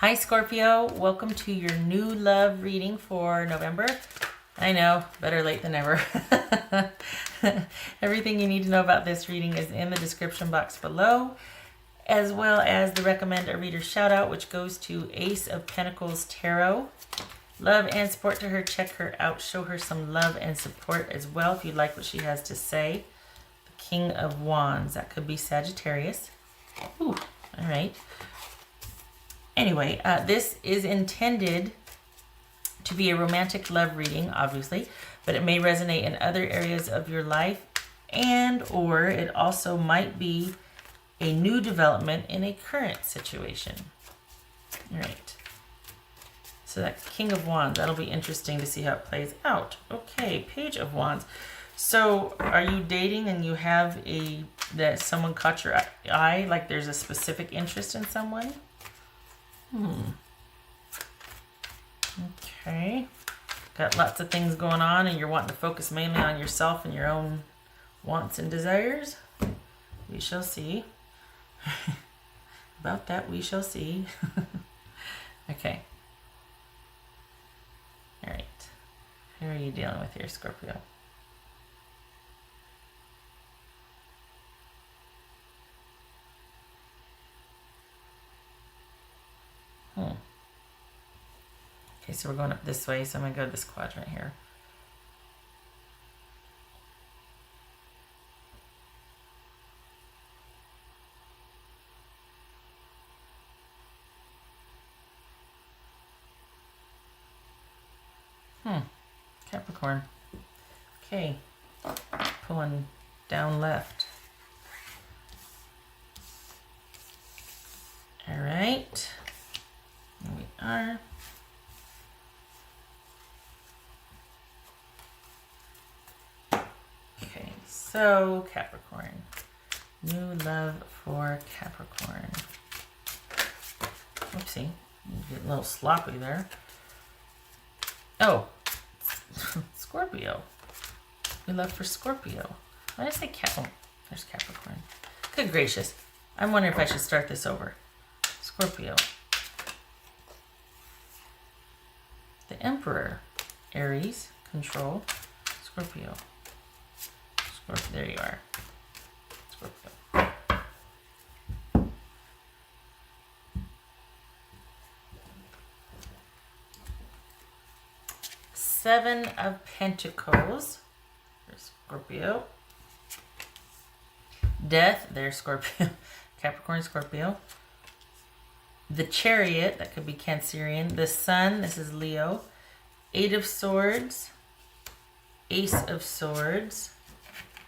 Hi Scorpio, welcome to your new love reading for November. I know, better late than never. Everything you need to know about this reading is in the description box below, as well as the recommend a reader shout out, which goes to Ace of Pentacles Tarot. Love and support to her. Check her out. Show her some love and support as well if you like what she has to say. The King of Wands, that could be Sagittarius. Ooh, all right. Anyway, this is intended to be a romantic love reading, obviously, but it may resonate in other areas of your life, and or it also might be a new development in a current situation. All right. So that King of Wands, that'll be interesting to see how it plays out. Okay, Page of Wands. So are you dating and you have that someone caught your eye, like there's a specific interest in someone? Okay. Got lots of things going on and you're wanting to focus mainly on yourself and your own wants and desires? We shall see. About that, we shall see. Okay. All right. Who are you dealing with here, Scorpio? Okay, so we're going up this way, so I'm going to go to this quadrant here. Capricorn. Okay, pulling down left. All right, here we are. Okay, so Capricorn. New love for Capricorn. Oopsie, you get a little sloppy there. Oh, Scorpio. New love for Scorpio. Why did I say Oh, there's Capricorn. Good gracious. I'm wondering if I should start this over. Scorpio. The Emperor. Aries. Control. Scorpio. Scorpio. There you are. Scorpio. Seven of Pentacles. There's Scorpio. Death. There's Scorpio. Capricorn, Scorpio. The Chariot. That could be Cancerian. The Sun. This is Leo. Eight of Swords. Ace of Swords.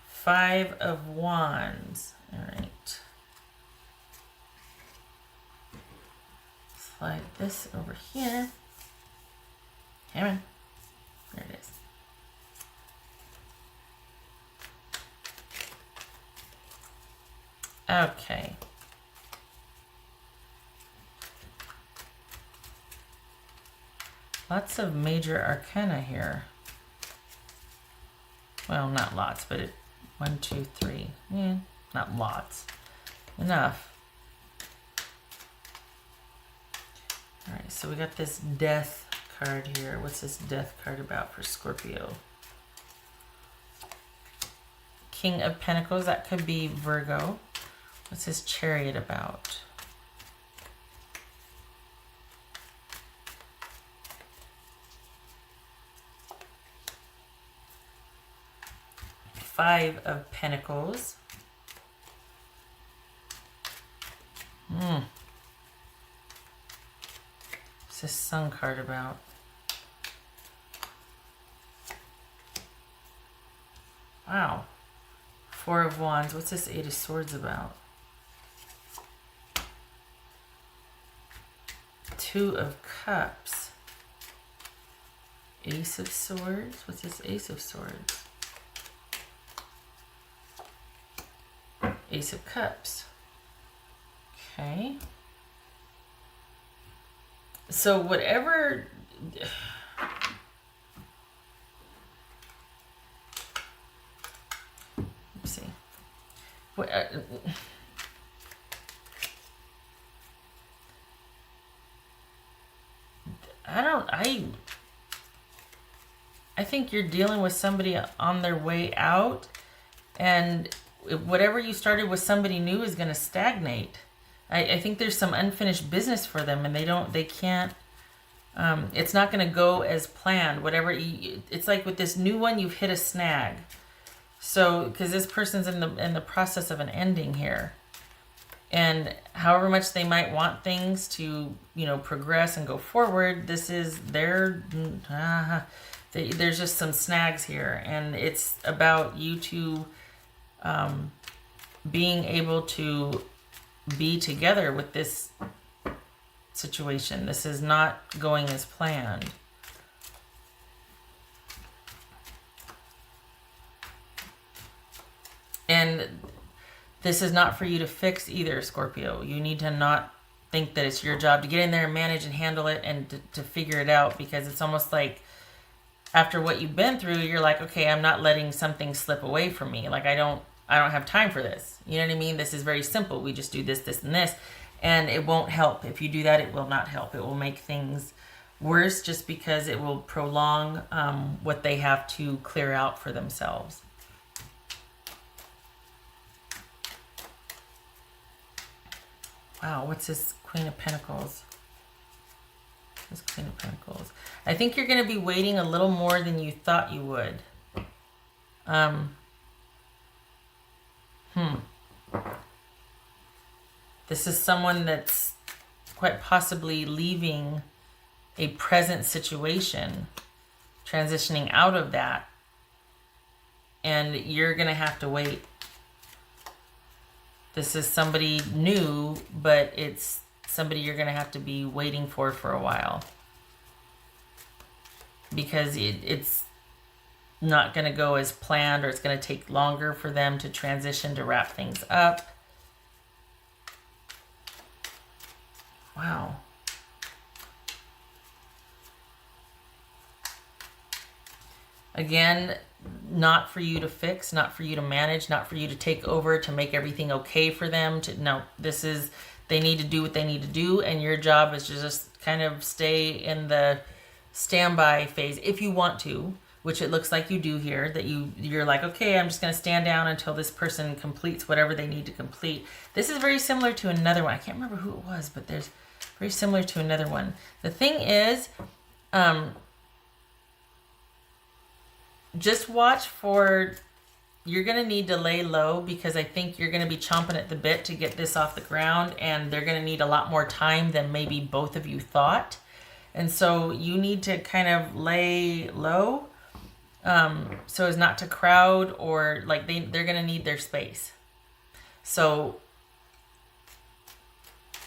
Five of Wands. All right. Slide this over here. Come on. There it is. Okay. Lots of major arcana here. Well, not lots, but 1, 2, 3. Yeah, not lots. Enough. All right, so we got this death card here. What's this death card about for Scorpio? King of Pentacles, that could be Virgo. What's his Chariot about? Five of Pentacles. What's this Sun card about? Wow. Four of Wands. What's this Eight of Swords about? Two of Cups. Ace of Swords. What's this Ace of Swords? Ace of Cups. Okay. So whatever... Let's see. I think you're dealing with somebody on their way out, and whatever you started with somebody new is going to stagnate. I think there's some unfinished business for them, and they can't, it's not going to go as planned. It's like with this new one, you've hit a snag. So, because this person's in the process of an ending here. And however much they might want things to, progress and go forward, there's just some snags here. And it's about you two being able to be together with this situation. This is not going as planned. And this is not for you to fix either, Scorpio. You need to not think that it's your job to get in there and manage and handle it and to figure it out, because it's almost like after what you've been through, you're like, okay, I'm not letting something slip away from me. Like I don't have time for this. You know what I mean? This is very simple. We just do this, this, and this. And it won't help. If you do that, it will not help. It will make things worse, just because it will prolong what they have to clear out for themselves. Wow, what's this Queen of Pentacles? This Queen of Pentacles. I think you're going to be waiting a little more than you thought you would. This is someone that's quite possibly leaving a present situation, transitioning out of that, and you're going to have to wait. This is somebody new, but it's somebody you're going to have to be waiting for a while. Because it's not going to go as planned, or it's going to take longer for them to transition, to wrap things up. Wow. Again, not for you to fix, not for you to manage, not for you to take over, to make everything okay for them. No, this is, they need to do what they need to do, and your job is to just kind of stay in the standby phase if you want to, which it looks like you do here, that you're like, okay, I'm just going to stand down until this person completes whatever they need to complete. This is very similar to another one. I can't remember who it was, but there's very similar to another one. The thing is, just watch for, you're going to need to lay low, because I think you're going to be chomping at the bit to get this off the ground, and they're going to need a lot more time than maybe both of you thought. And so you need to kind of lay low, so as not to crowd, or like they're going to need their space. So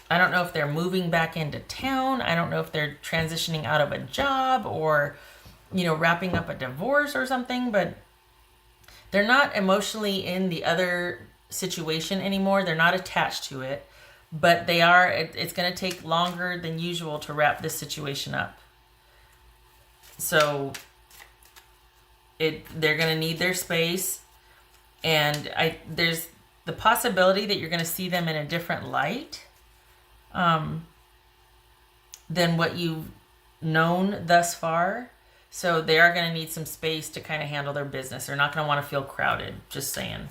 I don't know if they're moving back into town. I don't know if they're transitioning out of a job, or wrapping up a divorce or something, but they're not emotionally in the other situation anymore. They're not attached to it, but they are, it's going to take longer than usual to wrap this situation up. So they're going to need their space, and there's the possibility that you're going to see them in a different light than what you've known thus far. So they are going to need some space to kind of handle their business. They're not going to want to feel crowded, just saying.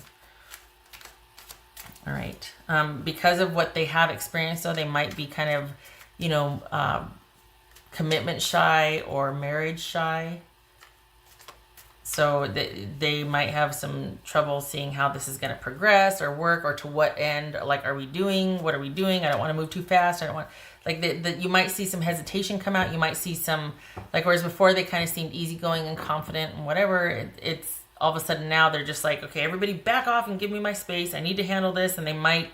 All right. Because of what they have experienced, though, they might be kind of, commitment shy or marriage shy. So they might have some trouble seeing how this is going to progress or work, or to what end. Like, what are we doing? I don't want to move too fast. I don't want... you might see some hesitation come out. You might see some, whereas before they kind of seemed easygoing and confident and whatever, it's all of a sudden now they're just like, okay, everybody back off and give me my space. I need to handle this. And it might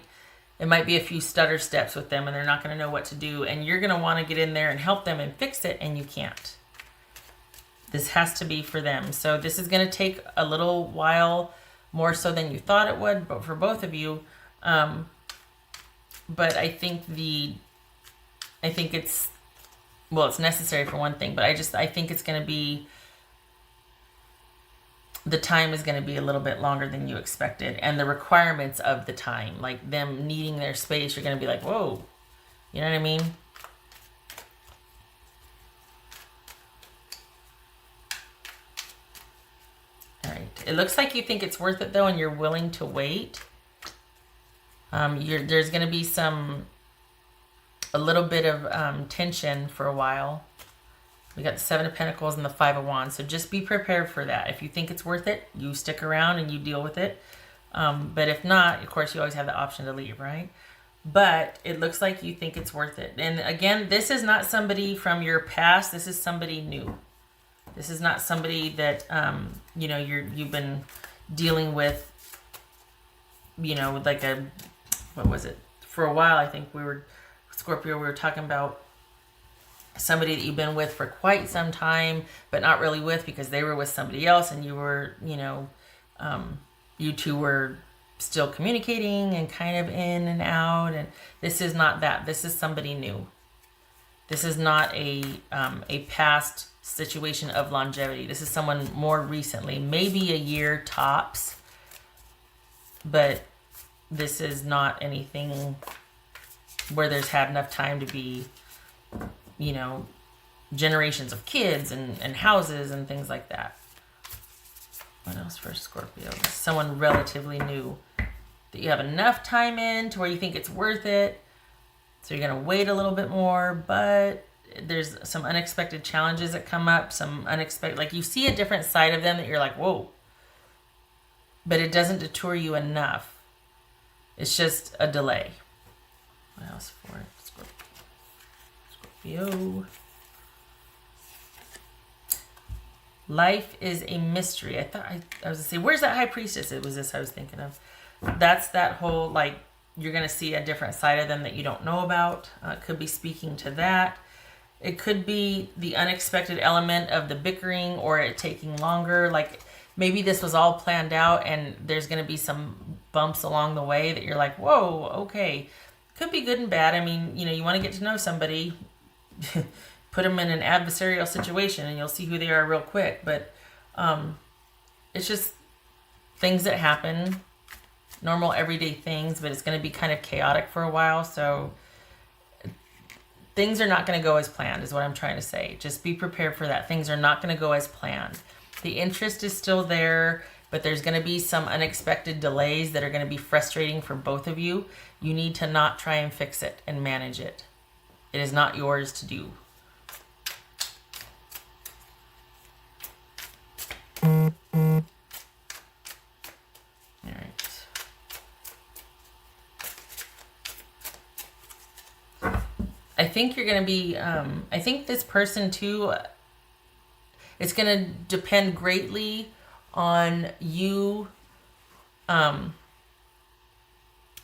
be a few stutter steps with them, and they're not going to know what to do. And you're going to want to get in there and help them and fix it, and you can't. This has to be for them. So this is going to take a little while, more so than you thought it would, but for both of you. But I think it's necessary for one thing, but I think it's going to be, the time is going to be a little bit longer than you expected. And the requirements of the time, like them needing their space, you're going to be like, whoa, you know what I mean? It looks like you think it's worth it, though, and you're willing to wait. There's going to be a little bit of tension for a while. We got the Seven of Pentacles and the Five of Wands. So just be prepared for that. If you think it's worth it, you stick around and you deal with it. But if not, of course, you always have the option to leave, right? But it looks like you think it's worth it. And again, this is not somebody from your past. This is somebody new. This is not somebody that, you know, you've been dealing with, you know, with like a, what was it? For a while, I think Scorpio, we were talking about somebody that you've been with for quite some time, but not really with because they were with somebody else and you were, you know, you two were still communicating and kind of in and out. And this is not that. This is somebody new. This is not a past situation of longevity. This is someone more recently, maybe a year tops, but this is not anything where there's had enough time to be, you know, generations of kids and houses and things like that. What else for Scorpio? Someone relatively new that you have enough time in to where you think it's worth it. So you're going to wait a little bit more, but there's some unexpected challenges that come up, some unexpected, like you see a different side of them that you're like, whoa, but it doesn't deter you enough. It's just a delay. What else for Scorpio? Life is a mystery. I was going to say, where's that High Priestess? It was this I was thinking of. That's that whole, like, you're going to see a different side of them that you don't know about. It could be speaking to that. It could be the unexpected element of the bickering or it taking longer. Like, maybe this was all planned out and there's going to be some bumps along the way that you're like, whoa, okay. Could be good and bad. I mean, you know, you want to get to know somebody. Put them in an adversarial situation and you'll see who they are real quick. But it's just things that happen, normal everyday things, but it's going to be kind of chaotic for a while. So things are not going to go as planned is what I'm trying to say. Just be prepared for that. Things are not going to go as planned. The interest is still there, but there's going to be some unexpected delays that are going to be frustrating for both of you. You need to not try and fix it and manage it. It is not yours to do. All right. I think you're going to be, I think this person too, it's going to depend greatly on you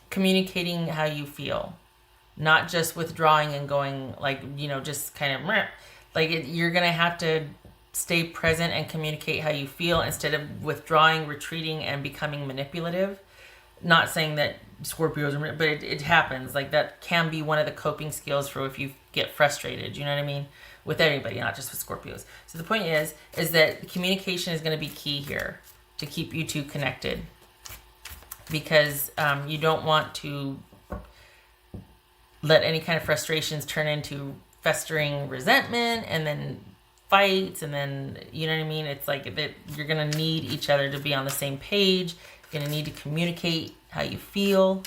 communicating how you feel. Not just withdrawing and going like, you know, just kind of like you're going to have to stay present and communicate how you feel instead of withdrawing, retreating, and becoming manipulative. Not saying that Scorpios are, but it happens. Like that can be one of the coping skills for if you get frustrated. You know what I mean? With anybody, not just with Scorpios. So the point is that communication is going to be key here to keep you two connected, because you don't want to let any kind of frustrations turn into festering resentment and then fights, and then, you know what I mean? It's like that you're going to need each other to be on the same page. You're going to need to communicate how you feel.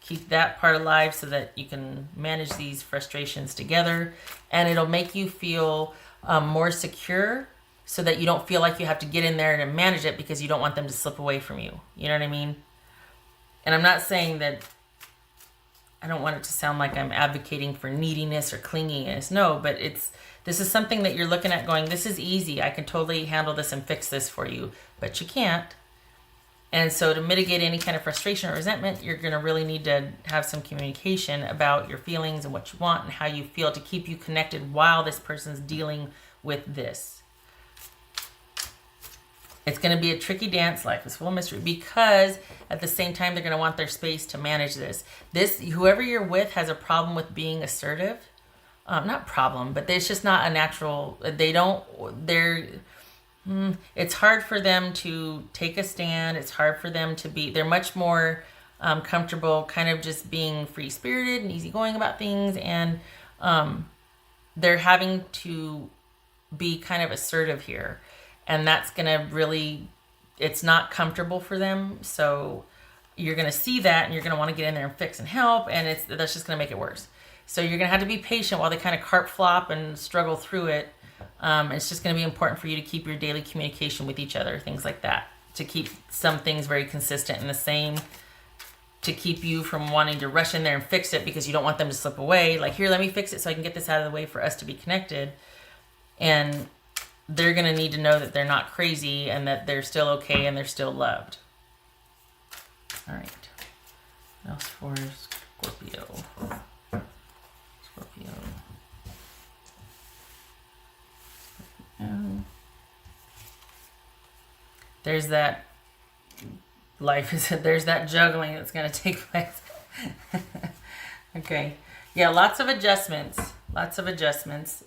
Keep that part alive so that you can manage these frustrations together. And it'll make you feel more secure so that you don't feel like you have to get in there and manage it because you don't want them to slip away from you. You know what I mean? And I'm not saying that, I don't want it to sound like I'm advocating for neediness or clinginess. No, but this is something that you're looking at going, this is easy. I can totally handle this and fix this for you, but you can't. And so to mitigate any kind of frustration or resentment, you're going to really need to have some communication about your feelings and what you want and how you feel to keep you connected while this person's dealing with this. It's going to be a tricky dance. Life is full of mystery, because at the same time, they're going to want their space to manage this. Whoever you're with has a problem with being assertive. Not problem, but it's just not a natural, it's hard for them to take a stand. It's hard for them to be, they're much more comfortable kind of just being free-spirited and easygoing about things. And they're having to be kind of assertive here. And that's going to really it's not comfortable for them. So you're going to see that and you're going to want to get in there and fix and help. And that's just going to make it worse. So you're going to have to be patient while they kind of cart flop and struggle through it. It's just going to be important for you to keep your daily communication with each other, things like that, to keep some things very consistent and the same, to keep you from wanting to rush in there and fix it because you don't want them to slip away. Like, here, let me fix it so I can get this out of the way for us to be connected. And they're going to need to know that they're not crazy and that they're still okay and they're still loved. All right. What else for Scorpio? Scorpio. There's that there's that juggling that's going to take place. Okay. Yeah, lots of adjustments. It's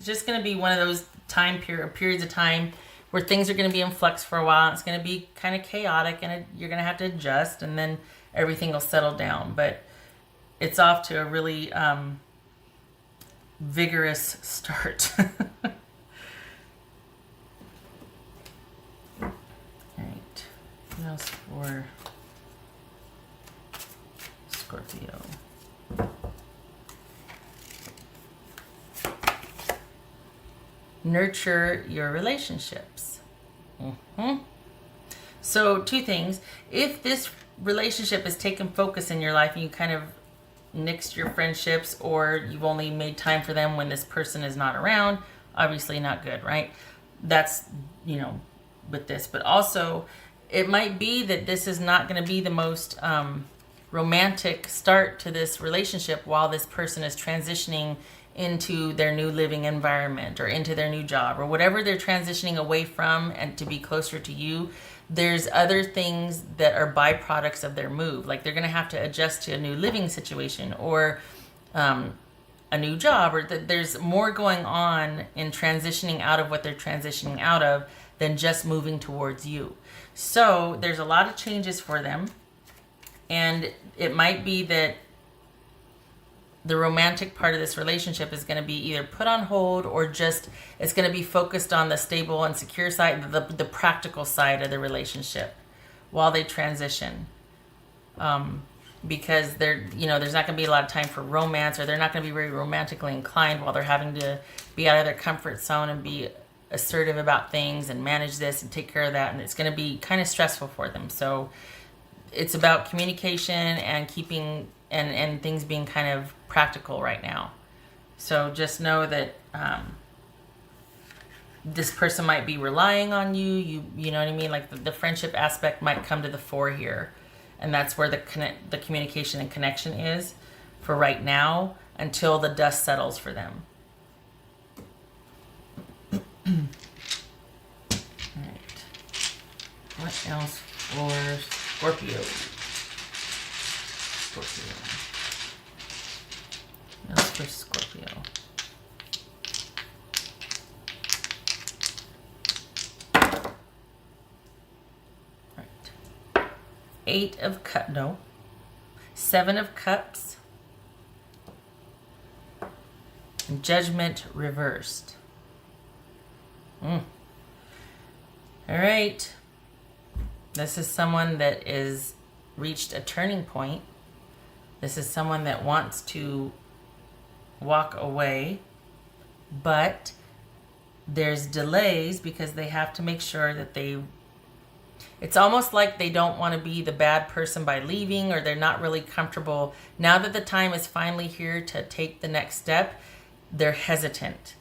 just going to be one of those periods of time where things are going to be in flux for a while. And it's going to be kind of chaotic, and you're going to have to adjust, and then everything will settle down. But it's off to a really vigorous start. All right. What else for Scorpio? Nurture your relationships. So 2 things. If this relationship has taken focus in your life and you kind of nixed your friendships, or you've only made time for them when this person is not around, obviously not good, right? That's, with this. But also, it might be that this is not going to be the most romantic start to this relationship while this person is transitioning into their new living environment or into their new job or whatever they're transitioning away from and to be closer to you. There's other things that are byproducts of their move. Like, they're going to have to adjust to a new living situation or a new job, or there's more going on in transitioning out of what they're transitioning out of than just moving towards you. So there's a lot of changes for them. And it might be that the romantic part of this relationship is going to be either put on hold, or just it's going to be focused on the stable and secure side, the practical side of the relationship while they transition. Because there's not going to be a lot of time for romance, or they're not going to be very romantically inclined while they're having to be out of their comfort zone and be assertive about things and manage this and take care of that. And it's going to be kind of stressful for them. So it's about communication and keeping and things being kind of practical right now. So just know that this person might be relying on you. You know what I mean? Like, the friendship aspect might come to the fore here, and that's where the communication and connection is for right now until the dust settles for them. All right. What else for Scorpio? What else for Scorpio? Right. 7 of Cups. Judgment reversed. All right. This is someone that is reached a turning point. This is someone that wants to walk away, but there's delays because they have to make sure that it's almost like they don't want to be the bad person by leaving, or they're not really comfortable. Now that the time is finally here to take the next step, they're hesitant.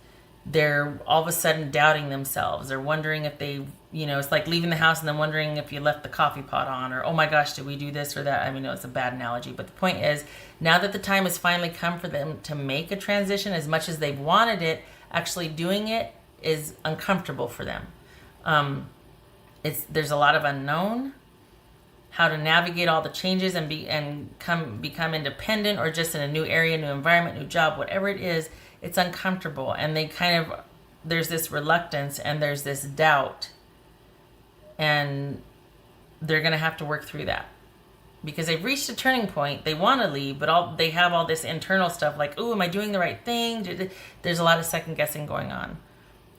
They're all of a sudden doubting themselves. They're wondering if it's like leaving the house and then wondering if you left the coffee pot on, or, oh my gosh, did we do this or that? I mean, no, it's a bad analogy, but the point is, now that the time has finally come for them to make a transition, as much as they've wanted it, actually doing it is uncomfortable for them. There's a lot of unknown, how to navigate all the changes and become independent, or just in a new area, new environment, new job, whatever it is. It's uncomfortable, and there's this reluctance and there's this doubt, and they're going to have to work through that because they've reached a turning point. They want to leave, but they have all this internal stuff like, oh, am I doing the right thing? There's a lot of second guessing going on.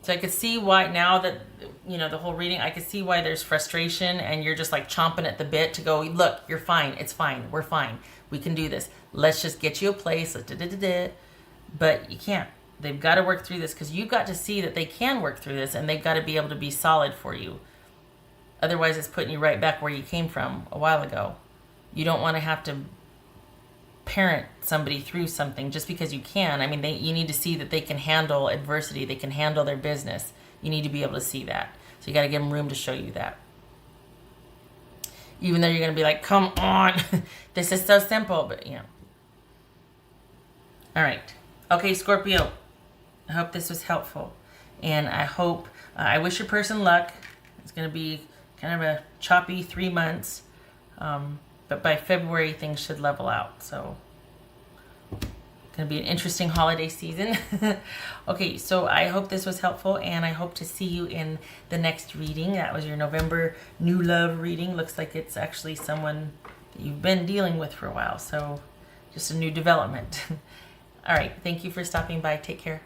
So I could see why, now that, you know, the whole reading, I could see why there's frustration and you're just like chomping at the bit to go, look, you're fine. It's fine. We're fine. We can do this. Let's just get you a place. But you can't. They've got to work through this, because you've got to see that they can work through this, and they've got to be able to be solid for you. Otherwise, it's putting you right back where you came from a while ago. You don't want to have to parent somebody through something just because you can. I mean, you need to see that they can handle adversity. They can handle their business. You need to be able to see that. So you got to give them room to show you that. Even though you're going to be like, come on, this is so simple, but you know. All right. Okay, Scorpio, I hope this was helpful. And I hope, I wish your person luck. It's going to be kind of a choppy 3 months. But by February, things should level out. So, going to be an interesting holiday season. Okay, so I hope this was helpful, and I hope to see you in the next reading. That was your November new love reading. Looks like it's actually someone that you've been dealing with for a while. So, just a new development. All right, thank you for stopping by. Take care.